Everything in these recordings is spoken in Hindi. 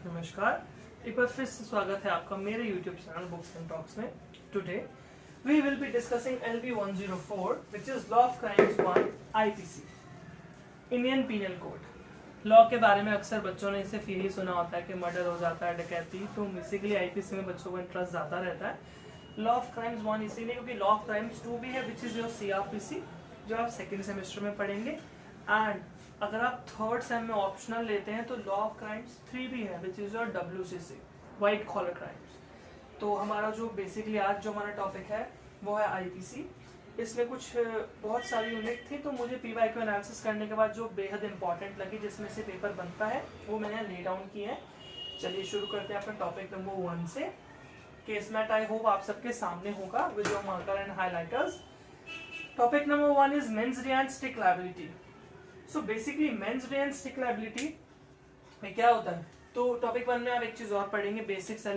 नमस्कार, एक बार फिर से स्वागत है आपका मेरे YouTube channel books and talks में। Today we will be discussing LB 104 which is law of crimes 1 IPC, Indian Penal Code. Law के बारे में अक्सर बच्चों ने सिर्फ यही सुना होता है कि मर्डर हो जाता है, डकैती, तो बेसिकली IPC में बच्चों को इंटरेस्ट ज्यादा रहता है। लॉ ऑफ क्राइम्स 1 इसीलिए क्योंकि लॉ ऑफ क्राइम्स 2 भी है व्हिच इज योर CRPC, जो आप सेकेंड सेमेस्टर में पढ़ेंगे। एंड अगर आप थर्ड सेम में ऑप्शनल लेते हैं तो लॉ ऑफ क्राइम्स 3 भी है which is your WCC, white collar crimes. तो हमारा जो बेसिकली आज जो हमारा टॉपिक है वो है IPC। इसमें कुछ बहुत सारी यूनिट थी, तो मुझे PYQ एनालिसिस करने के बाद जो बेहद इंपॉर्टेंट लगी जिसमें से पेपर बनता है वो मैंने ले डाउन किए हैं। चलिए शुरू करते हैं अपना टॉपिक नंबर 1 से। केस मैट आई होप आप सबके सामने होगा with your marker and highlighters. Topic number 1 is mens rea and strict liability. So basically mens rea and strict liability में क्या होता है, तो टॉपिक 1 में आप एक चीज और पढ़ेंगे, basic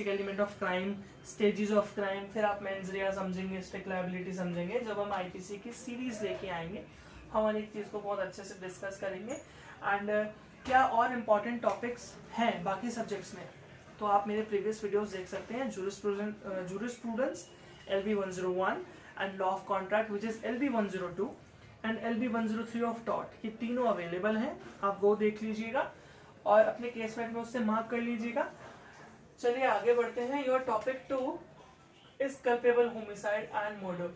element of crime, stages of crime, फिर आप मेंस रे समझेंगे, स्टिक लायबिलिटी समझेंगे। जब हम IPC की सीरीज लेके आएंगे हम हर एक चीज को बहुत अच्छे से डिस्कस करेंगे। एंड क्या और इम्पोर्टेंट टॉपिक्स हैं बाकी सब्जेक्ट्स में, तो आप मेरे प्रीवियस वीडियोस देख सकते हैं। Jurisprudence LB 101 and law of contract which is LB 102 and LB 103 of taught, ये तीनों अवेलेबल हैं, आप वो देख लीजिएगा और अपने केस में उससे मार्क कर लीजिएगा। चलिए आगे बढ़ते हैं। Your topic 2 is culpable homicide and murder.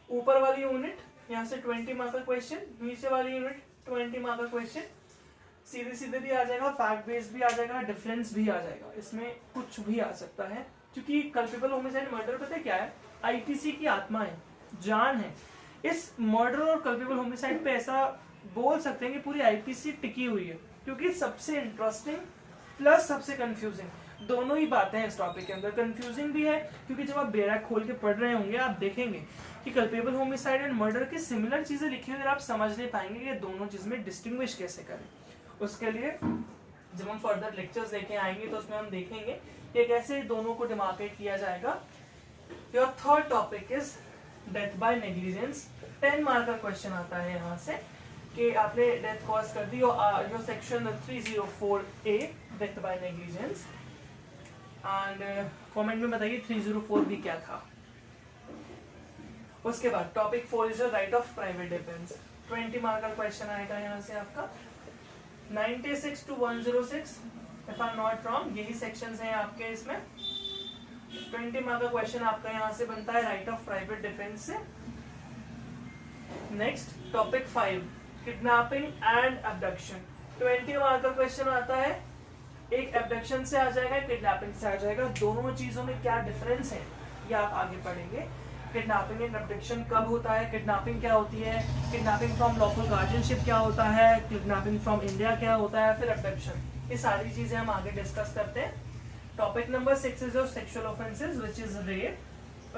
ऊपर वाली यूनिट यहाँ से 20 मार्क का क्वेश्चन, नीचे वाली यूनिट 20 मार्क का क्वेश्चन। सीधे सीधे भी आ जाएगा, फैक्ट बेस्ड भी आ जाएगा, डिफरेंस भी आ जाएगा, इसमें कुछ भी आ सकता है। क्योंकि कल्पेबल होमिसाइड मर्डर पता है क्या है, IPC की आत्मा है, जान है। इस मर्डर और कल्पेबल होमिसाइड पे ऐसा बोल सकते हैं कि पूरी IPC टिकी हुई है, क्योंकि सबसे इंटरेस्टिंग प्लस सबसे कंफ्यूजिंग दोनों ही बातें हैं इस टॉपिक के अंदर। कंफ्यूजिंग भी है क्योंकि जब आप बैरक खोल के पढ़ रहे होंगे आप देखेंगे कि कल्पेबल होमिसाइड एंड मर्डर की सिमिलर चीजें लिखी हुई, आप समझ नहीं पाएंगे कि ये दोनों चीज में डिस्टिंग्विश कैसे करें। उसके लिए जब हम फर्दर लेक्चर्स देखे आएंगे तो उसमें हम देखेंगे कि कैसे दोनों को डिमार्केट किया जाएगा। Your third topic is death by negligence. 10 mark का क्वेश्चन आता है यहाँ से कि आपने डेथ कॉज कर दी, और जो section 304A death by negligence. And comment में बताइए 304 भी क्या था। उसके बाद topic 4 is right of private defence. 20 mark का क्वेश्चन आएगा यहाँ से आपका 96 to 106 if I am not wrong, यही सेक्शंस हैं आपके इसमें। 20 मार्क का क्वेश्चन आपका यहाँ से बनता है राइट ऑफ प्राइवेट डिफेंस से। Next topic 5 kidnapping and abduction. 20 mark का क्वेश्चन आता है, एक अबडक्शन से आ जाएगा, किडनैपिंग से आ जाएगा। दोनों चीजों में क्या डिफरेंस है ये आप आगे पढ़ेंगे। किडनैपिंग एंड अबडक्शन कब होता है, किडनैपिंग क्या होती है, किडनैपिंग फ्रॉम लॉफुल गार्डियनशिप क्या होता है, किडनैपिंग फ्रॉम इंडिया क्या होता है, फिर अबडक्शन, ये सारी चीजें हम आगे डिस्कस करते हैं। Topic number 6 is your sexual offences which is rape.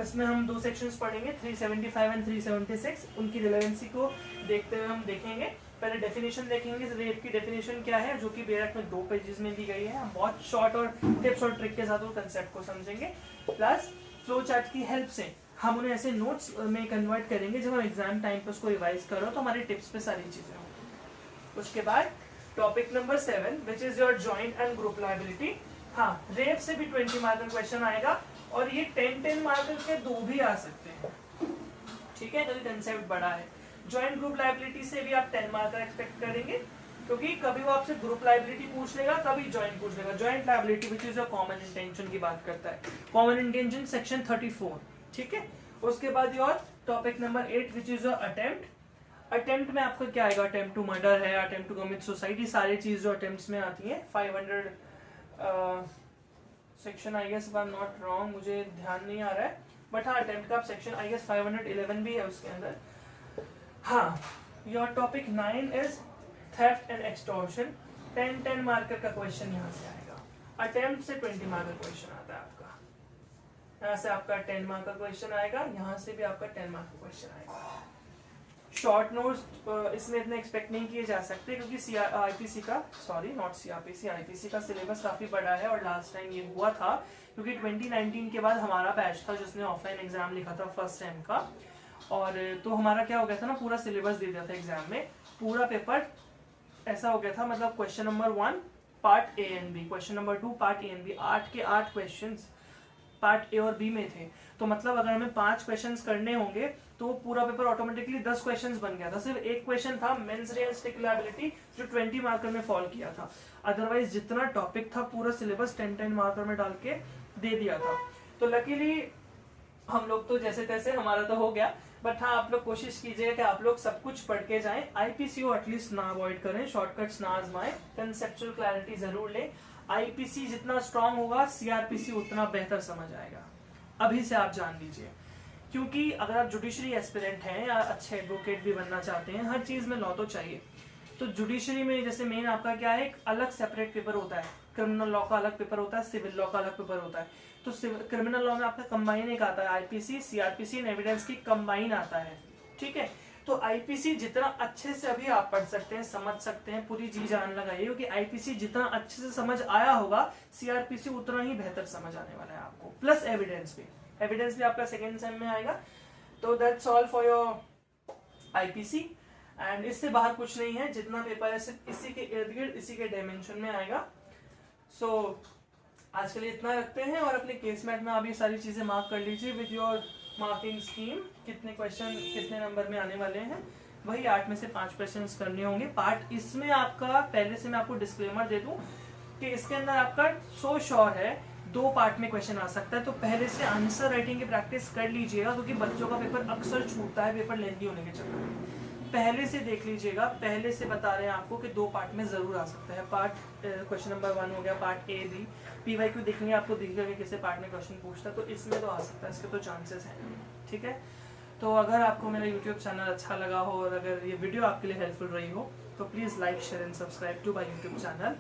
इसमें हम 2 सेक्शंस पढ़ेंगे, 375 एंड 376। उनकी रिलेवेंसी को देखते हुए हम देखेंगे। पहले डेफिनेशन देखेंगे, रेप की डेफिनेशन क्या है, जो कि बैरक में 2 पेजेस में दी गई है। हम बहुत शॉर्ट और टिप्स और ट्रिक के साथ वो कंसेप्ट को समझेंगे। प्लस फ्लो चार्ट की हेल्प से हम उन्हें ऐसे नोट्स में कन्वर्ट करेंगे, जब हम एग्जाम टाइम पे उसको रिवाइज करो तो हमारी टिप्स पे सारी चीजें हों। उसके बाद topic number 7 which is your joint and group liability. हाँ, रेप से भी 20 मार्क का क्वेश्चन आएगा और ये 10 मार्क के 2 भी आ सकते हैं, ठीक है, तो कंसेप्ट बड़ा है। जॉइंट ग्रुप लायबिलिटी से भी आप 10 मार्क का एक्सपेक्ट करेंगे, क्योंकि कभी वो आपसे ग्रुप लायबिलिटी पूछ लेगा, कभी जॉइंट पूछ लेगा। Joint liability which is common intention की बात करता है, कॉमन इंटेंशन सेक्शन 34, ठीक है। उसके बाद your topic number 8 which is your attempt. Attempt में आपका क्या आएगा, अटेम्प्ट टू मर्डर है, अटेम्प्ट टू कमिट सुसाइड, ये सारी चीज जो अटेम्प्ट्स में आती है। 500 section I guess if I am not wrong, मुझे ध्यान नहीं आ रहा है, बट हाँ अटेम्प्ट का सेक्शन आई गेस 511 भी है उसके अंदर। हाँ, your topic 9 is theft and extortion. 10 marker का क्वेश्चन यहाँ से आएगा। अटेम्प्ट से 20 मार्क का क्वेश्चन आता है आपका, यहाँ से आपका 10 मार्क का क्वेश्चन आएगा, यहाँ से भी आपका 10 मार्क का क्वेश्चन आएगा। शॉर्ट नोट्स इसमें इतने एक्सपेक्ट नहीं किए जा सकते, क्योंकि IPC का, सॉरी नॉट CRPC, IPC का सिलेबस काफी बड़ा है। और लास्ट टाइम ये हुआ था क्योंकि 2019 के बाद हमारा बैच था जिसने ऑफलाइन एग्जाम लिखा था फर्स्ट सेम का, और तो हमारा क्या हो गया था ना, पूरा सिलेबस दे दिया था एग्जाम में। पूरा पेपर ऐसा हो गया था, मतलब question number 1 part A and B, question number 2 part A and B, 8 के 8 क्वेश्चंस पार्ट ए और बी में थे। तो मतलब अगर हमें 5 क्वेश्चंस करने होंगे तो पूरा पेपर ऑटोमेटिकली 10 क्वेश्चंस बन गया था। सिर्फ एक क्वेश्चन था मेंस रियलिस्टिक लायबिलिटी जो 20 मार्कर में फॉल किया था, अदरवाइज जितना टॉपिक था पूरा सिलेबस 10-10 मार्कर में डाल के दे दिया था। तो लकीली हम लोग तो जैसे तैसे हमारा तो हो गया, बट हाँ आप लोग कोशिश कीजिएगा कि आप लोग सब कुछ पढ़ के जाएं, आईपीसीओ एटलीस्ट ना अवॉइड करें, शॉर्टकट्स ना आजमाएं, कंसेप्चुअल क्लैरिटी जरूर लें। आईपीसी जितना स्ट्रांग होगा सीआरपीसी उतना बेहतर समझ आएगा, अभी से आप जान लीजिए। क्योंकि अगर आप जुडिशरी एस्पिरेंट हैं या अच्छे एडवोकेट भी बनना चाहते हैं, हर चीज में लॉ तो चाहिए। तो जुडिशरी में जैसे मेन आपका क्या है, एक अलग सेपरेट पेपर होता है, क्रिमिनल लॉ का अलग पेपर होता है, सिविल लॉ का अलग पेपर होता है। तो क्रिमिनल लॉ में आपका कंबाइन एक आता है, आईपीसी सीआरपीसी एंड एविडेंस की कंबाइन आता है, ठीक है। तो आईपीसी जितना अच्छे से अभी आप पढ़ सकते हैं, समझ सकते हैं, पूरी जी जान लगाइए, क्योंकि आईपीसी जितना अच्छे से समझ आया होगा सीआरपीसी उतना ही बेहतर समझ आने वाला है आपको, प्लस एविडेंस भी आपका सेकेंड सेम में आएगा। तो that's all for your IPC, and इससे बाहर कुछ नहीं है, जितना पेपर है सिर्फ इसी के इर्द गिर्द इसी के डायमेंशन में आएगा। सो आज के लिए इतना रखते हैं, और अपने केसमेट में आप ये सारी चीजें मार्क कर लीजिए विद योर मार्किंग स्कीम, कितने क्वेश्चन कितने नंबर में आने वाले हैं, वही 8 में से 5 क्वेश्चन करने होंगे पार्ट। इसमें आपका पहले से मैं आपको डिस्क्लेमर दे दूं कि इसके अंदर आपका सो श्योर है 2 पार्ट में क्वेश्चन आ सकता है, तो पहले से आंसर राइटिंग की प्रैक्टिस कर लीजिएगा, क्योंकि बच्चों का पेपर अक्सर छूटता है पेपर लेंथी होने के चक्कर में। पहले से देख लीजिएगा, पहले से बता रहे हैं आपको कि 2 पार्ट में जरूर आ सकता है। पार्ट क्वेश्चन नंबर 1 हो गया, पार्ट ए बी, पीवाईक्यू देखेंगे आपको दिखेगा कि किसी पार्ट में क्वेश्चन पूछता है, तो इसमें तो आ सकता है, इसके तो चांसेस हैं, ठीक है। तो अगर आपको मेरा यूट्यूब चैनल अच्छा लगा हो और अगर ये वीडियो आपके लिए हेल्पफुल रही हो तो please like share and subscribe to my YouTube channel.